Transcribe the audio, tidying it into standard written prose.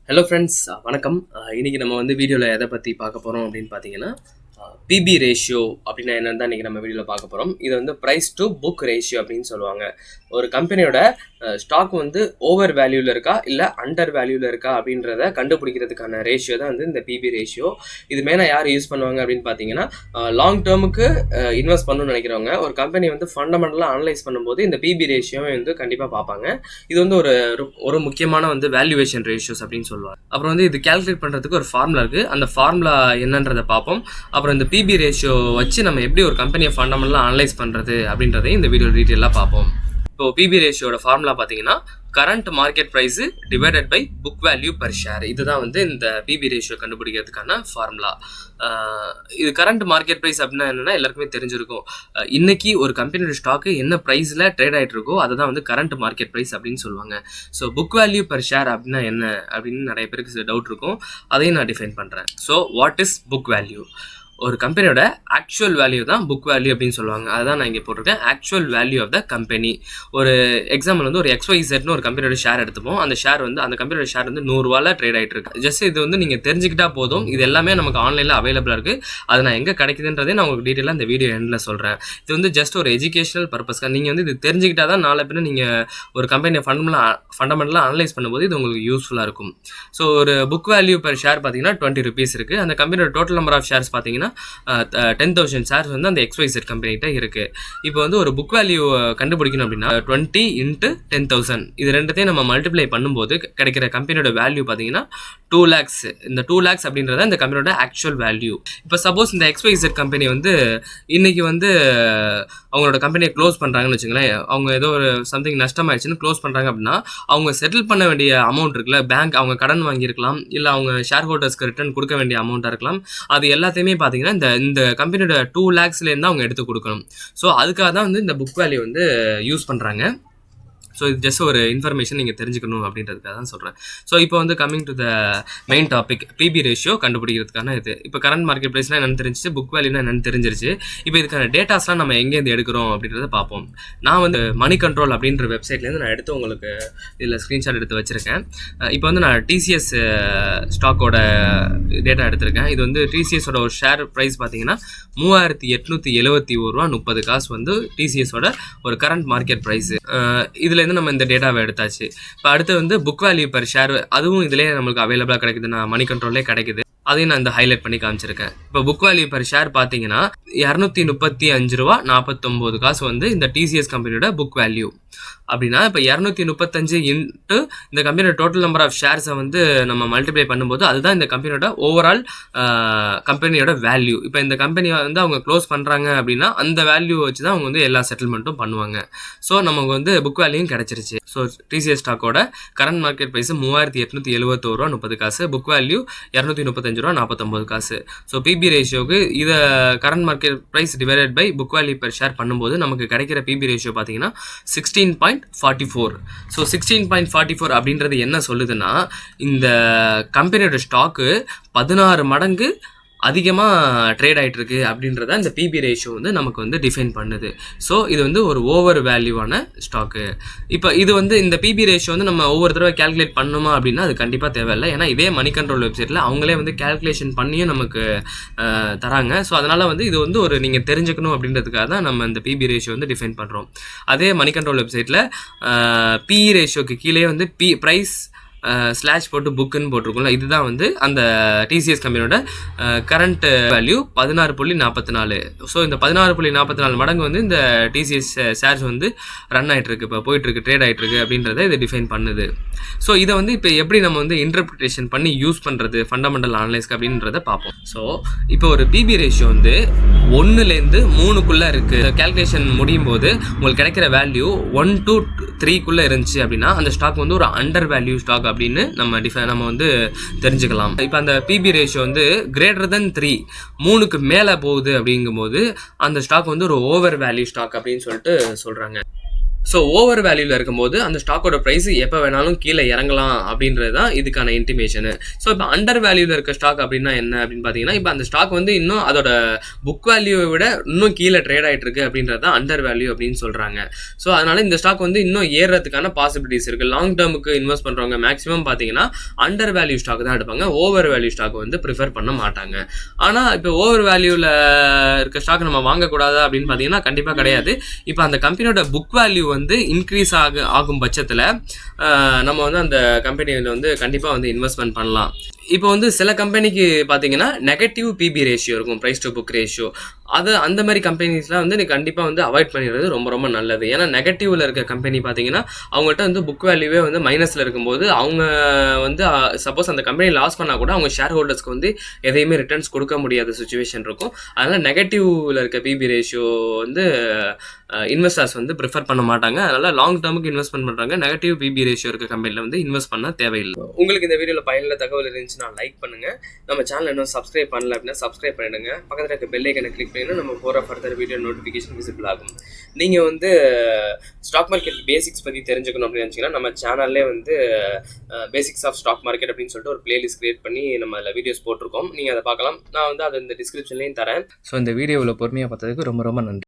Hello friends, வணக்கம். இன்றைக்கி நம்ம வீடியோவில் எதை பற்றி பார்க்க போகிறோம் அப்படின்னு பார்த்தீங்கன்னா, பிபி ரேஷியோ அப்படின்னா என்னென்னு தான் இன்றைக்கி நம்ம வீடியோவில் பார்க்க போகிறோம். இது ப்ரைஸ் டு புக் ரேஷியோ அப்படின்னு சொல்லுவாங்க. ஒரு கம்பெனியோட ஸ்டாக் ஓவர் வேல்யூவில் இருக்கா இல்லை அண்டர் வேல்யூவில் இருக்கா அப்படின்றத கண்டுபிடிக்கிறதுக்கான ரேஷியோ தான் இந்த பிபி ரேஷியோ. இது மேலே யார் யூஸ் பண்ணுவாங்க அப்படின்னு பார்த்தீங்கன்னா, லாங் டேர்முக்கு இன்வெஸ்ட் பண்ணணும்னு நினைக்கிறவங்க ஒரு கம்பெனி ஃபண்டமெண்டலாக அனலைஸ் பண்ணும்போது இந்த பிபி ரேஷியோவை கண்டிப்பாக பார்ப்பாங்க. இது ஒரு முக்கியமான வேல்யூவேஷன் ரேஷியோஸ் அப்படின்னு சொல்லுவாங்க. அப்புறம் இது கால்குலேட் பண்ணுறதுக்கு ஒரு ஃபார்முலா இருக்குது. அந்த ஃபார்முலா என்னன்றதை பார்ப்போம். அப்புறம் இந்த பிபி ரேஷியோ வச்சு நம்ம எப்படி ஒரு கம்பெனியை ஃபண்டமெண்டலாக அனலைஸ் பண்ணுறது அப்படின்றதையும் இந்த வீடியோ டீட்டெயிலாக பார்ப்போம். இப்போ பிபி ரேஷியோட ஃபார்முலா பார்த்தீங்கன்னா, current market price divided by book value per share. இதுதான் இந்த பிபி ரேஷியோ கண்டுபிடிக்கிறதுக்கான ஃபார்முலா. இது கரண்ட் மார்க்கெட் ப்ரைஸ் அப்படின்னா என்னென்னா எல்லாருக்குமே தெரிஞ்சிருக்கும். இன்னைக்கு ஒரு கம்பெனியோட ஸ்டாக்கு என்ன ப்ரைஸில் ட்ரேட் ஆகிட்டு இருக்கோ அதை தான் கரண்ட் மார்க்கெட் ப்ரைஸ் அப்படின்னு சொல்லுவாங்க. So book value per share அப்படின்னா என்ன அப்படின்னு நிறைய பேருக்கு டவுட் இருக்கும். அதையும் நான் டிஃபைன் பண்ணுறேன். So what is book value? ஒரு கம்பெனியோட ஆக்சுவல் வேல்யூ தான் புக் வேல்யூ அப்படின்னு சொல்லுவாங்க. அதுதான் நான் இங்கே போட்டிருக்கேன், actual value of the company. ஒரு எக்ஸாம்பிள் ஒரு XYZன்னு ஒரு கம்பெனியோட ஷேர் எடுத்துப்போம். அந்த ஷேர் அந்த கம்பெனியோட ஷேர் 100 ட்ரேட் ஆகிட்டு இருக்கு. ஜஸ்ட் இது நீங்கள் தெரிஞ்சுக்கிட்டா போதும். இது எல்லாமே நமக்கு ஆன்லைனில் அவைலபிளாக இருக்குது. அது நான் எங்கே கிடைக்குதுன்றதே நான் உங்களுக்கு டீட்டெயிலாக இந்த வீடியோ எண்டில் சொல்கிறேன். இது ஜஸ்ட் ஒரு எஜுகேஷனல் பர்பஸ்க்காக நீங்கள் இது தெரிஞ்சுக்கிட்டா தான் நாளை பின்ன நீங்கள் ஒரு கம்பெனியை ஃபண்டமெண்டலாக அனலைஸ் பண்ணும்போது இது உங்களுக்கு யூஸ்ஃபுல்லாக இருக்கும். ஸோ ஒரு புக் வேல்யூ பர் ஷேர் பார்த்தீங்கன்னா 20 rupees இருக்குது. அந்த கம்பெனியோட டோட்டல் நம்பர் ஆஃப் ஷேர்ஸ் பார்த்தீங்கன்னா 10,000 ஷேர்ஸ் அந்த XYZ கம்பெனிகிட்ட இருக்குது. இப்போ ஒரு புக் வேல்யூ கண்டுபிடிக்கணும் அப்படின்னா 20 × 10,000 இது ரெண்டுத்தையும் நம்ம மல்டிப்ளை பண்ணும்போது கிடைக்கிற கம்பெனியோட வேல்யூ பார்த்தீங்கன்னா 2 lakhs. இந்த 2 lakhs அப்படின்றத இந்த கம்பெனியோட ஆக்சுவல் வேல்யூ. இப்போ சப்போஸ் இந்த XYZ கம்பெனி இன்னைக்கு அவங்களோட கம்பெனியை க்ளோஸ் பண்ணுறாங்கன்னு வச்சுங்களேன். அவங்க ஏதோ ஒரு சம்திங் நஷ்டமாயிடுச்சுன்னு க்ளோஸ் பண்ணுறாங்க அப்படின்னா அவங்க செட்டில் பண்ண வேண்டிய அமௌண்ட் இருக்குல்ல, பேங்க் அவங்க கடன் வாங்கியிருக்கலாம், இல்லை அவங்க ஷேர் ஹோல்டர்ஸ்க்கு ரிட்டர்ன் கொடுக்க வேண்டிய அமௌண்ட்டாக இருக்கலாம். அது எல்லாத்தையுமே பார்த்தீங்கன்னா இந்த கம்பெனியோட 2 lakhsலேருந்து அவங்க எடுத்து கொடுக்கணும். ஸோ அதுக்காக தான் இந்த புக் வேல்யூ யூஸ் பண்ணுறாங்க. ஸோ இது ஜஸ்ட் ஒரு இன்ஃபர்மேஷன் நீங்கள் தெரிஞ்சுக்கணும் அப்படின்றதுக்காக தான் சொல்கிறேன். ஸோ இப்போ coming to the main topic, PB ratio கண்டுபிடிக்கிறதுக்கான இது. இப்போ கரண்ட் மார்க்கெட் ப்ரைஸ்லாம் என்னென்னு தெரிஞ்சிச்சு, புக் வேல்யூனா என்னென்னு தெரிஞ்சிருச்சு. இப்போ இதுக்கான டேட்டாஸ்லாம் நம்ம எங்கேருந்து எடுக்கிறோம் அப்படின்றத பார்ப்போம். நான் மணி கண்ட்ரோல் அப்படின்ற வெப்சைட்லேருந்து நான் எடுத்து உங்களுக்கு இதில் ஸ்க்ரீன்ஷாட் எடுத்து வச்சுருக்கேன். இப்போ நான் டிசிஎஸ் ஸ்டாக்கோட டேட்டா எடுத்திருக்கேன். இது டிசிஎஸோட ஒரு ஷேர் ப்ரைஸ் பார்த்தீங்கன்னா 3,871.30 டிசிஎஸோட ஒரு கரண்ட் மார்க்கெட் ப்ரைஸ். இதில் நம்ம இந்த டேட்டாவை எடுத்தாச்சு. இப்போ அடுத்து புக் வேல்யூ பர் ஷேர், அதுவும் இதிலே நம்மளுக்கு அவைலபிளாக கிடைக்குது. நான் மணி கண்ட்ரோல்லே கிடைக்குது. அதையும் நான் ஹைலைட் பண்ணி காமிச்சிருக்கேன். இப்போ புக் வேல்யூ பர் ஷேர் பார்த்தீங்கன்னா 235.49 இந்த டிசிஎஸ் கம்பெனியோட புக் வேல்யூ. அப்படின்னா இப்போ 235 இன்ட்டு இந்த கம்பெனியோட டோட்டல் நம்பர் ஆஃப் ஷேர்ஸை நம்ம மல்டிப்ளை பண்ணும்போது அதுதான் இந்த கம்பெனியோட ஓவரால் கம்பெனியோட வேல்யூ. இப்போ இந்த கம்பெனியை அவங்க க்ளோஸ் பண்ணுறாங்க அப்படின்னா அந்த வேல்யூ வச்சு தான் அவங்க எல்லா செட்டில்மெண்ட்டும் பண்ணுவாங்க. ஸோ நமக்கு புக் வேல்யூயும் கிடச்சிருச்சு. ஸோ டிசிஎஸ் ஸ்டாக்கோட current market price 3,871.30, book value 235.49. So PB ரேஷியோக்கு இதை current market price divided by book value per share பண்ணும்போது நமக்கு கிடைக்கிற பிபி ரேஷியோ பார்த்தீங்கன்னா 16.44. ஸோ 16.44 அப்படின்றது என்ன சொல்லுதுன்னா, இந்த கம்பெனியோட ஸ்டாக்கு 16 மடங்கு அதிகமாக ட்ரேட் ஆகிட்டு இருக்கு அப்படின்றத இந்த பிபி ரேஷியோ நமக்கு டிஃபைன் பண்ணுது. ஸோ இது ஒரு ஓவர் வேல்யூவான ஸ்டாக்கு. இப்போ இது இந்த பிபி ரேஷியோ நம்ம ஒவ்வொரு தடவை கேல்குலேட் பண்ணணுமா அப்படின்னா அது கண்டிப்பாக தேவையில்லை. ஏன்னா இதே மணி கண்ட்ரோல் வெப்சைட்டில் அவங்களே கேல்குலேஷன் பண்ணியும் நமக்கு தராங்க. ஸோ அதனால் இது ஒரு நீங்கள் தெரிஞ்சுக்கணும் அப்படின்றதுக்காக தான் நம்ம இந்த பிபி ரேஷியோ டிஃபைன் பண்ணுறோம். அதே மணி கண்ட்ரோல் வெப்சைட்டில் பிஇ ரேஷியோக்கு கீழே ப்ரைஸ் ஸ்லாஷ் போட்டு புக்குன்னு போட்டிருக்கோம்ல, இதுதான் அந்த டிசிஎஸ் கம்பெனியோட கரண்ட் வேல்யூ 16.44. ஸோ இந்த 16.44 மடங்கு இந்த டிசிஎஸ் ஷேர்ஸ் ரன் ஆகிட்டுருக்கு, இப்போ போயிட்டுருக்கு, ட்ரேட் ஆகிட்டுருக்கு அப்படின்றத இது டிஃபைன் பண்ணுது. ஸோ இதை இப்போ எப்படி நம்ம இன்டர்பிரிட்டேஷன் பண்ணி யூஸ் பண்ணுறது ஃபண்டமெண்டல் அனலைஸ்க்கு அப்படின்றத பார்ப்போம். ஸோ இப்போ ஒரு பிபி ரேஷியோ 1லேருந்து 3க்குள்ளே இருக்குது. கேல்குலேஷன் முடியும் போது உங்களுக்கு கிடைக்கிற வேல்யூ 1 to 3க்குள்ளே இருந்துச்சு அப்படின்னா அந்த ஸ்டாக் ஒரு அண்டர் வேல்யூ ஸ்டாக் அப்படின்னு நம்ம தெரிஞ்சுக்கலாம். இப்போ அந்த பிபி ரேஷியோ கிரேட்டர் தென் 3க்கு மேலே போகுது அப்படிங்கும்போது அந்த ஸ்டாக் ஒரு ஓவர் வேல்யூ ஸ்டாக் அப்படின்னு சொல்லிட்டு சொல்கிறாங்க. ஸோ ஓவர் வேல்யூவில் இருக்கும்போது அந்த ஸ்டாக்கோட ப்ரைஸ் எப்போ வேணாலும் கீழே இறங்கலாம் அப்படின்றது தான் இதுக்கான இன்டிமேஷனு. ஸோ இப்போ அண்டர் வேல்யூவில் இருக்க ஸ்டாக் அப்படின்னா என்ன அப்படின்னு பார்த்தீங்கன்னா, இப்போ அந்த ஸ்டாக் வந்து இன்னும் அதோட புக் வேல்யூவை விட இன்னும் கீழே ட்ரேட் ஆகிட்டு இருக்கு அப்படின்றது தான் அண்டர் வேல்யூ அப்படின்னு சொல்கிறாங்க. ஸோ அதனால இந்த ஸ்டாக் வந்து இன்னும் ஏறுறதுக்கான பாசிபிலிட்டிஸ் இருக்குது. லாங் டேர்முக்கு இன்வெஸ்ட் பண்ணுறவங்க மேக்ஸிமம் பார்த்தீங்கன்னா அண்டர் வேல்யூ ஸ்டாக் தான் எடுப்பாங்க, ஓவர் வேல்யூ ஸ்டாக் வந்து ப்ரிஃபர் பண்ண மாட்டாங்க. ஆனால் இப்போ ஓவர் வேல்யூவில் இருக்க ஸ்டாக் நம்ம வாங்கக்கூடாதா அப்படின்னு பார்த்தீங்கன்னா கண்டிப்பாக கிடையாது. இப்போ அந்த கம்பெனியோட புக் வேல்யூ வந்து இன்க்ரீஸ் ஆகும் பட்சத்தில் நம்ம வந்து அந்த கம்பெனியில் வந்து கண்டிப்பாக வந்து இன்வெஸ்ட்மெண்ட் பண்ணலாம். இப்போ வந்து சில கம்பெனிக்கு பார்த்தீங்கன்னா நெகட்டிவ் பிபி ரேஷியோ இருக்கும், ப்ரைஸ் டு புக் ரேஷியோ. அந்த மாதிரி கம்பெனிஸ்லாம் வந்து நீ கண்டிப்பாக வந்து அவாய்ட் பண்ணிடுறது ரொம்ப ரொம்ப நல்லது. ஏன்னா நெகட்டிவில் இருக்க கம்பெனி பார்த்தீங்கன்னா அவங்கள்ட்ட வந்து புக் வேல்யூவே வந்து மைனஸில் இருக்கும்போது அவங்க வந்து சப்போஸ் அந்த கம்பெனி லாஸ் பண்ணால் கூட அவங்க ஷேர் ஹோல்டர்ஸ்க்கு வந்து எதையுமே ரிட்டர்ன்ஸ் கொடுக்க முடியாத சுச்சுவேஷன் இருக்கும். அதனால் நெகட்டிவில் இருக்க பிபி ரேஷியோ வந்து இன்வெஸ்டர்ஸ் வந்து ப்ரிஃபர் பண்ண மாட்டாங்க. அதனால் லாங் டேர்முக்கு இன்வெஸ்ட்மெண்ட் பண்ணுறாங்க. நெகட்டிவ் பிபி ரேஷியோ இருக்க கம்பெனியில் வந்து இன்வெஸ்ட் பண்ண தேவையில்லை. உங்களுக்கு இந்த வீடியோவில் பயனுள்ள தகவல் இருந்துச்சுன்னா லைக் பண்ணுங்கள். நம்ம சேனல் இன்னும் சப்ஸ்கிரைப் பண்ணல அப்படின்னா சப்ஸ்கிரைப் பண்ணிடுங்க. பக்கத்தில் இருக்க பெல் ஐக்கனை கிளிக் பண்ணிங்கன்னா நம்ம போகிற ஃபர்தர் வீடியோ நோட்டிஃபிகேஷன் விசிபிள் ஆகும். நீங்கள் வந்து ஸ்டாக் மார்க்கெட் பேசிக்ஸ் பற்றி தெரிஞ்சுக்கணும் அப்படின்னு நினச்சிங்கன்னா நம்ம சேனல்லே வந்து பேசிக்ஸ் ஆஃப் ஸ்டாக் மார்க்கெட் அப்படின்னு சொல்லிட்டு ஒரு பிளேலிஸ்ட் கிரியேட் பண்ணி நம்ம அதில் வீடியோஸ் போட்டிருக்கோம். நீங்கள் அதை பார்க்கலாம். நான் வந்து அதை இந்த டிஸ்கிரிப்ஷன்லேயும் தரேன். ஸோ இந்த வீடியோவில் பொறுமையாக பார்த்ததுக்கு ரொம்ப ரொம்ப நன்றி.